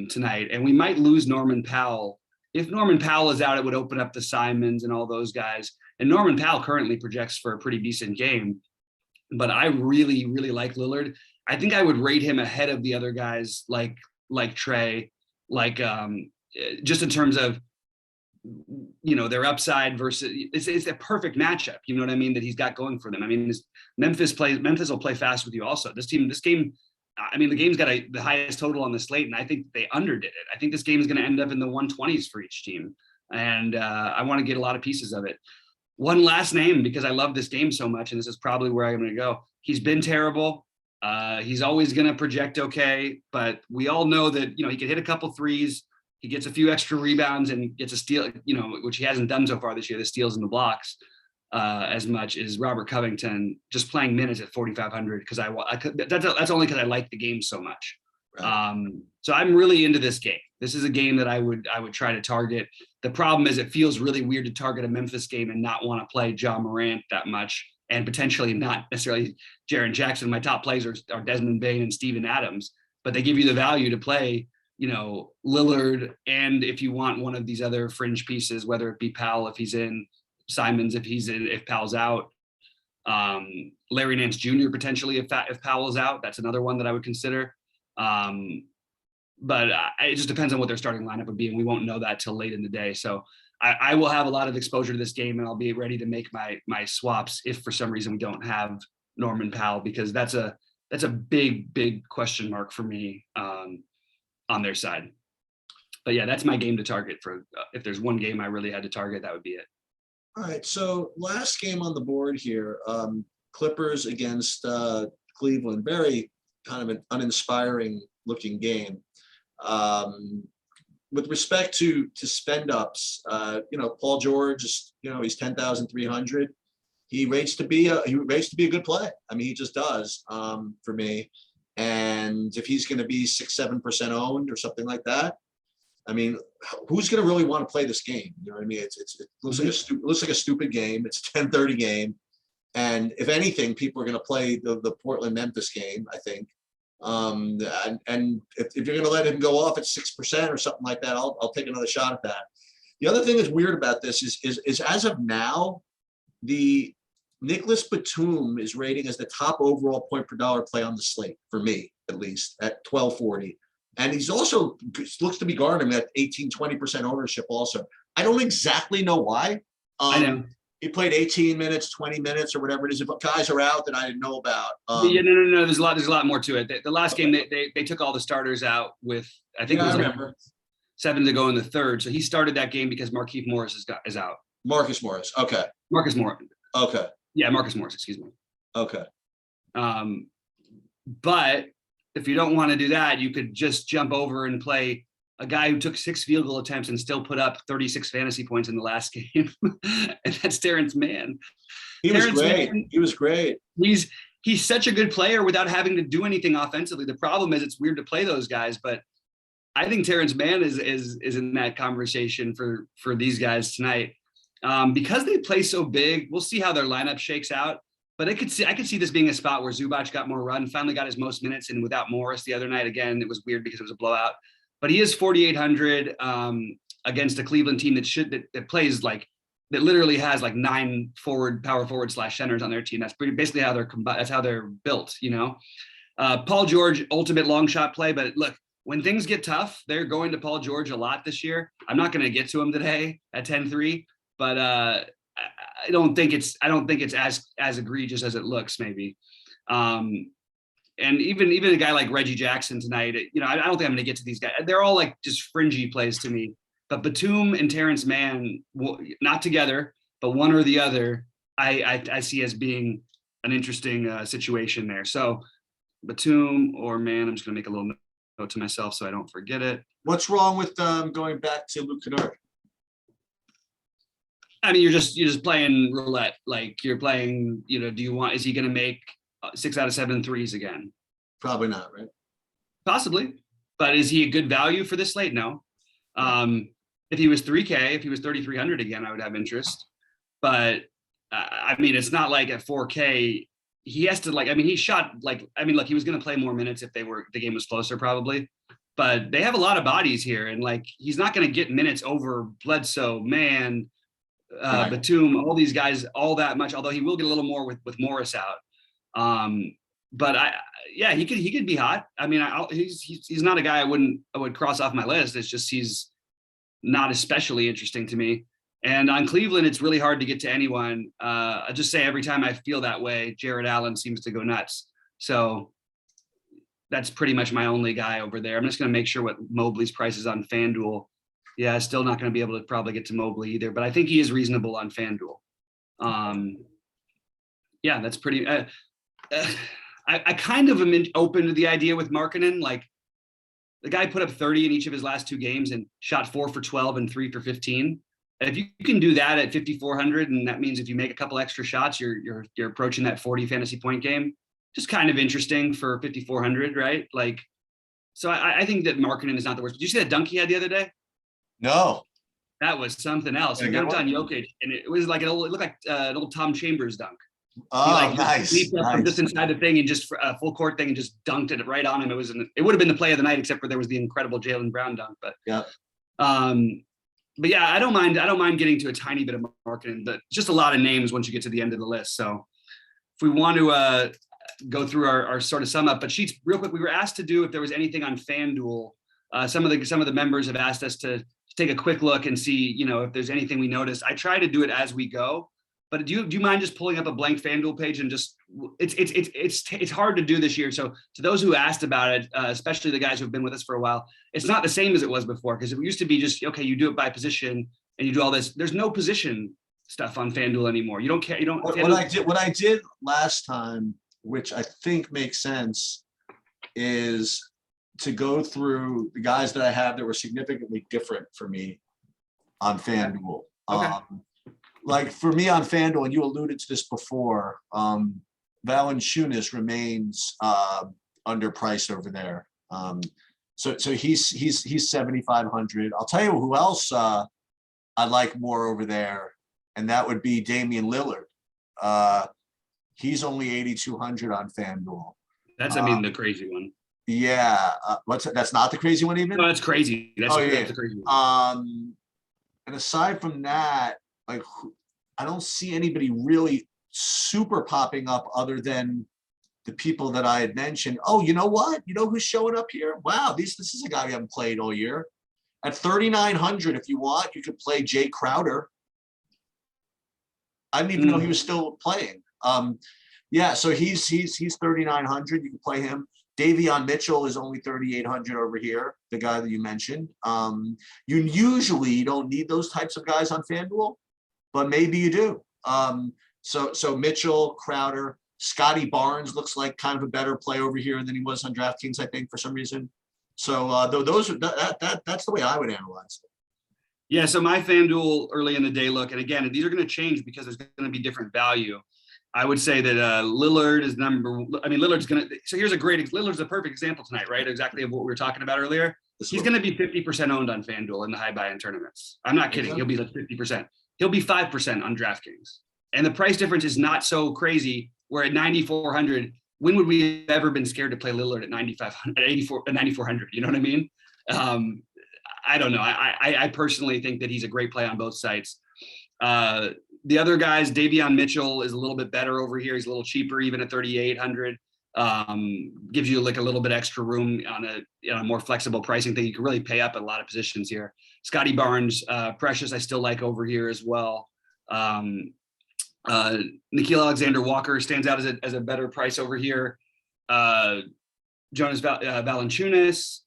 tonight. And we might lose Norman Powell. If Norman Powell is out, it would open up the Simons and all those guys. And Norman Powell currently projects for a pretty decent game. But I really, really like Lillard. I think I would rate him ahead of the other guys like Trae, just in terms of their upside versus it's a perfect matchup. You know what I mean? That he's got going for them. I mean, Memphis will play fast with you also. This game, I mean, the game's got the highest total on the slate, and I think they underdid it. I think this game is going to end up in the 120s for each team. And I want to get a lot of pieces of it. One last name, because I love this game so much, and this is probably where I'm going to go. He's been terrible. He's always going to project okay, but we all know that, he could hit a couple threes. He gets a few extra rebounds and gets a steal, which he hasn't done so far this year, the steals and the blocks as much as Robert Covington, just playing minutes at 4,500 because that's only because I like the game so much. Right. So I'm really into this game. This is a game that I would try to target. The problem is it feels really weird to target a Memphis game and not want to play Ja Morant that much, and potentially not necessarily Jaren Jackson. My top plays are Desmond Bane and Steven Adams, but they give you the value to play, Lillard, and if you want one of these other fringe pieces, whether it be Powell if he's in, Simons if Powell's out, Larry Nance Jr. potentially if Powell's out. That's another one that I would consider. But it just depends on what their starting lineup would be, and we won't know that till late in the day. So I will have a lot of exposure to this game, and I'll be ready to make my swaps if for some reason we don't have Norman Powell, because that's a big question mark for me on their side. But yeah, that's my game to target for. If there's one game I really had to target, that would be it. All right, so last game on the board here, Clippers against Cleveland. Very kind of an uninspiring looking game. With respect to spend ups, Paul George is, he's 10,300. He rates to be a good play. I mean, he just does for me. And if he's going to be 6-7% owned or something like that, I mean, who's going to really want to play this game? You know what I mean? It looks like a stupid game. It's a 10:30 game, and if anything, people are going to play the Portland Memphis game, I think. And if you're going to let him go off at 6% or something like that, I'll take another shot at that. The other thing that's weird about this is as of now, the Nicholas Batum is rating as the top overall point per dollar play on the slate for me, at least at 1240. And he's also looks to be garnering at 18-20% ownership also. I don't exactly know why. I know. He played 18 minutes, 20 minutes, or whatever it is. If guys are out that I didn't know about. No. There's a lot more to it. The last game they took all the starters out with, I think it was like 7 to go in the third. So he started that game because Markieff Morris is out. Marcus Morris. Okay. Marcus Morris. Okay. Yeah, Marcus Morris. Excuse me. Okay. But if you don't want to do that, you could just jump over and play a guy who took 6 field goal attempts and still put up 36 fantasy points in the last game. And that's Terrence Mann. He was great. He's such a good player without having to do anything offensively. The problem is it's weird to play those guys, but I think Terrence Mann is in that conversation for these guys tonight. Because they play so big, we'll see how their lineup shakes out. But I could see this being a spot where Zubac got more run, finally got his most minutes in without Morris the other night. Again, it was weird because it was a blowout. But he is 4,800 against a Cleveland team that plays like, that literally has like 9 power forward / centers on their team. That's basically how they're built, Paul George, ultimate long shot play. But look, when things get tough, they're going to Paul George a lot this year. I'm not going to get to him today at 10-3, but I don't think it's as egregious as it looks, maybe. And even a guy like Reggie Jackson tonight, I don't think I'm going to get to these guys. They're all like just fringy plays to me. But Batum and Terrence Mann, not together, but one or the other, I see as being an interesting situation there. So Batum or Mann, I'm just going to make a little note to myself so I don't forget it. What's wrong with going back to Luke Kennard? I mean, you're just playing roulette. Like you're playing, is he going to make 6 out of 7 threes again? Probably not, right? Possibly. But is he a good value for this slate? No. If he was 3K, if he was 3,300 again, I would have interest. But I mean, it's not like at 4K, he has to he shot he was going to play more minutes if the game was closer probably. But they have a lot of bodies here. And he's not going to get minutes over Bledsoe, Mann, Batum, all these guys, all that much, although he will get a little more with Morris out. But he could be hot. I mean, he's not a guy I would cross off my list. It's just he's not especially interesting to me. And on Cleveland, it's really hard to get to anyone. I just say every time I feel that way, Jared Allen seems to go nuts. So that's pretty much my only guy over there. I'm just going to make sure what Mobley's price is on FanDuel. Yeah, still not going to be able to probably get to Mobley either, but I think he is reasonable on FanDuel. Yeah, that's pretty. I kind of am open to the idea with Markkanen. Like, the guy put up 30 in each of his last 2 games and shot 4 for 12 and 3 for 15. And if you can do that at 5,400, and that means if you make a couple extra shots, you're approaching that 40 fantasy point game. Just kind of interesting for 5,400, right? Like, so I think that Markkanen is not the worst. Did you see that dunk he had the other day? No. That was something else. He dunked on Jokic, and it was like it looked like an old Tom Chambers dunk. Oh, He nice. leaped up from just inside the thing and just a full court thing and just dunked it right on him. It would have been the play of the night, except for there was the incredible Jaylen Brown dunk. But yeah. But yeah, I don't mind getting to a tiny bit of Markkanen, but just a lot of names once you get to the end of the list. So if we want to go through our sort of sum up, but Sheets, real quick, we were asked to do if there was anything on FanDuel. Some of the members have asked us to take a quick look and see, if there's anything we noticed. I try to do it as we go, but do you mind just pulling up a blank FanDuel page and just it's hard to do this year. So to those who asked about it, especially the guys who've been with us for a while, it's not the same as it was before, because it used to be just, okay, you do it by position and you do all this. There's no position stuff on FanDuel anymore. You don't care. You don't. What I did last time, which I think makes sense, is to go through the guys that I have that were significantly different for me on FanDuel. Okay. Like for me on FanDuel, and you alluded to this before, Valanciunas remains underpriced over there. So he's 7,500. I'll tell you who else I like more over there, and that would be Damian Lillard. He's only 8,200 on FanDuel. That's the crazy one. Yeah, that's not the crazy one even? No, that's crazy. That's the crazy one. And aside from that, like, I don't see anybody really super popping up other than the people that I had mentioned. Oh, you know what? You know who's showing up here? Wow, this is a guy we haven't played all year. At 3,900, if you want, you could play Jay Crowder. I didn't even know he was still playing. Yeah, so he's 3,900. You can play him. Davion Mitchell is only 3,800 over here, the guy that you mentioned. You usually don't need those types of guys on FanDuel, but maybe you do. So Mitchell, Crowder, Scotty Barnes looks like kind of a better play over here than he was on DraftKings, I think, for some reason. So that's the way I would analyze it. Yeah, so my FanDuel early in the day look, and again, these are going to change because there's going to be different value. I would say that Lillard is Lillard's going to – so Lillard's a perfect example tonight, right? Exactly of what we were talking about earlier. He's going to be 50% owned on FanDuel in the high buy-in tournaments. I'm not kidding. He'll be like 50%. He'll be 5% on DraftKings. And the price difference is not so crazy. Where at 9,400, when would we have ever been scared to play Lillard at 9,500, at 9,400? You know what I mean? I don't know. I personally think that he's a great play on both sites. The other guys, Davion Mitchell is a little bit better over here. He's a little cheaper, even at 3,800. Gives you like a little bit extra room on a more flexible pricing thing. You can really pay up at a lot of positions here. Scotty Barnes, Precious, I still like over here as well. Nickeil Alexander-Walker stands out as a better price over here. Jonas Valanciunas,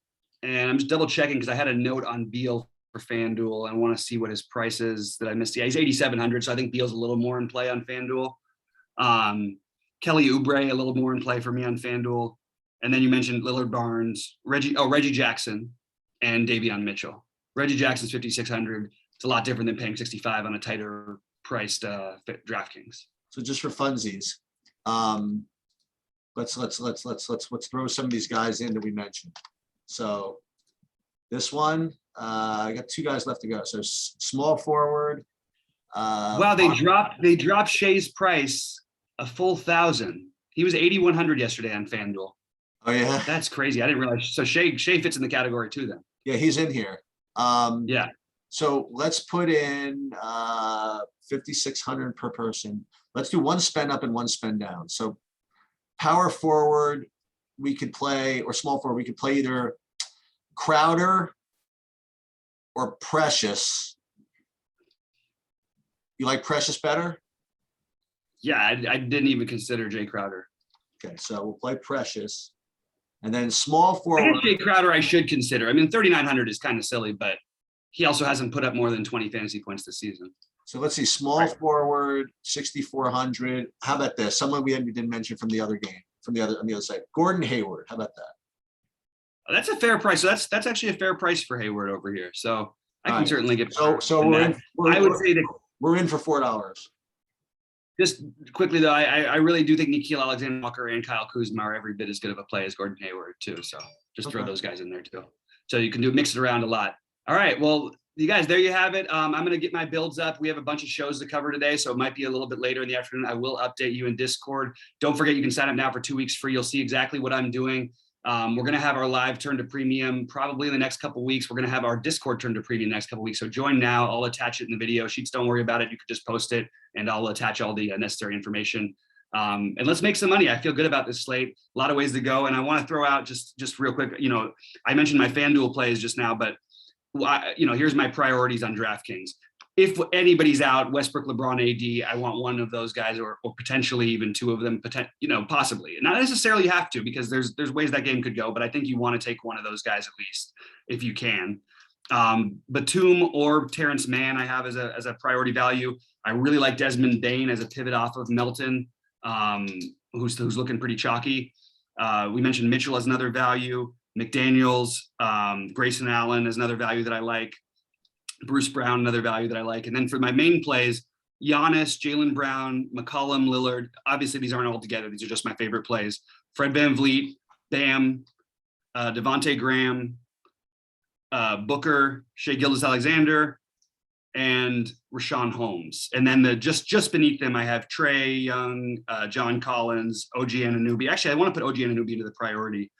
and I'm just double checking because I had a note on Beal for FanDuel. I want to see what his price is that I missed. Yeah, he's 8,700, so I think Beal's a little more in play on FanDuel. Kelly Oubre, a little more in play for me on FanDuel. And then you mentioned Lillard, Barnes, Reggie Jackson, and Davion Mitchell. Reggie Jackson's 5,600. It's a lot different than paying 65 on a tighter priced DraftKings. So just for funsies, let's throw some of these guys in that we mentioned. So this one, I got 2 guys left to go. So small forward. Wow, they dropped Shea's price a full 1,000. He was 8,100 yesterday on FanDuel. Oh yeah, that's crazy. I didn't realize. So Shea fits in the category too then. Yeah, he's in here. Yeah. So let's put in 5,600 per person. Let's do one spend up and one spend down. So power forward, we could play, or small forward, we could play either Crowder or Precious. You like Precious better? Yeah, I didn't even consider Jay Crowder. Okay, so we'll play Precious. And then small I forward. guess Jay Crowder I should consider. I mean, 3,900 is kind of silly, but he also hasn't put up more than 20 fantasy points this season. So let's see, small forward, 6,400. How about this? Someone we didn't mention from the other game, on the other side. Gordon Hayward. How about that? That's a fair price. So that's actually a fair price for Hayward over here. So I can certainly get. So I would say that we're in for $4. Just quickly though, I really do think Nickeil Alexander-Walker and Kyle Kuzma are every bit as good of a play as Gordon Hayward too. So just throw those guys in there too. So you can mix it around a lot. All right, well, you guys, there you have it. I'm going to get my builds up. We have a bunch of shows to cover today, so it might be a little bit later in the afternoon. I will update you in Discord. Don't forget, you can sign up now for 2 weeks free. You'll see exactly what I'm doing. We're going to have our live turn to premium probably in the next couple of weeks. We're going to have our Discord turn to premium the next couple of weeks. So join now. I'll attach it in the video sheets. Don't worry about it. You could just post it, and I'll attach all the necessary information. And let's make some money. I feel good about this slate. A lot of ways to go. And I want to throw out just real quick, I mentioned my FanDuel plays just now, but here's my priorities on DraftKings. If anybody's out, Westbrook, LeBron, AD, I want one of those guys or potentially even two of them, possibly. Not necessarily have to, because there's ways that game could go, but I think you want to take one of those guys at least if you can. Batum or Terrence Mann I have as a priority value. I really like Desmond Bane as a pivot off of Melton, who's looking pretty chalky. We mentioned Mitchell as another value. McDaniels, Grayson Allen is another value that I like. Bruce Brown, another value that I like. And then for my main plays, Giannis, Jaylen Brown, McCollum, Lillard. Obviously, these aren't all together. These are just my favorite plays. Fred VanVleet, Bam, Devonte Graham, Booker, Shai Gilgeous-Alexander, and Rashaan Holmes. And then just beneath them, I have Trae Young, John Collins, OG Anunoby. Actually, I want to put OG Anunoby into the priority.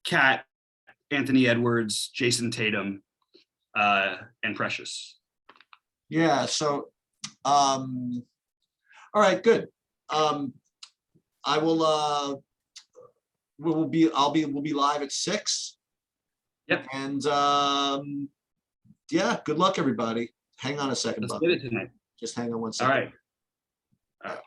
Cat, Anthony Edwards, Jason Tatum, and Precious. Yeah. So, all right, good. I will. We'll be live at 6. Yep. And yeah, good luck, everybody. Hang on a second. Let's get it tonight. Just hang on one second. All right.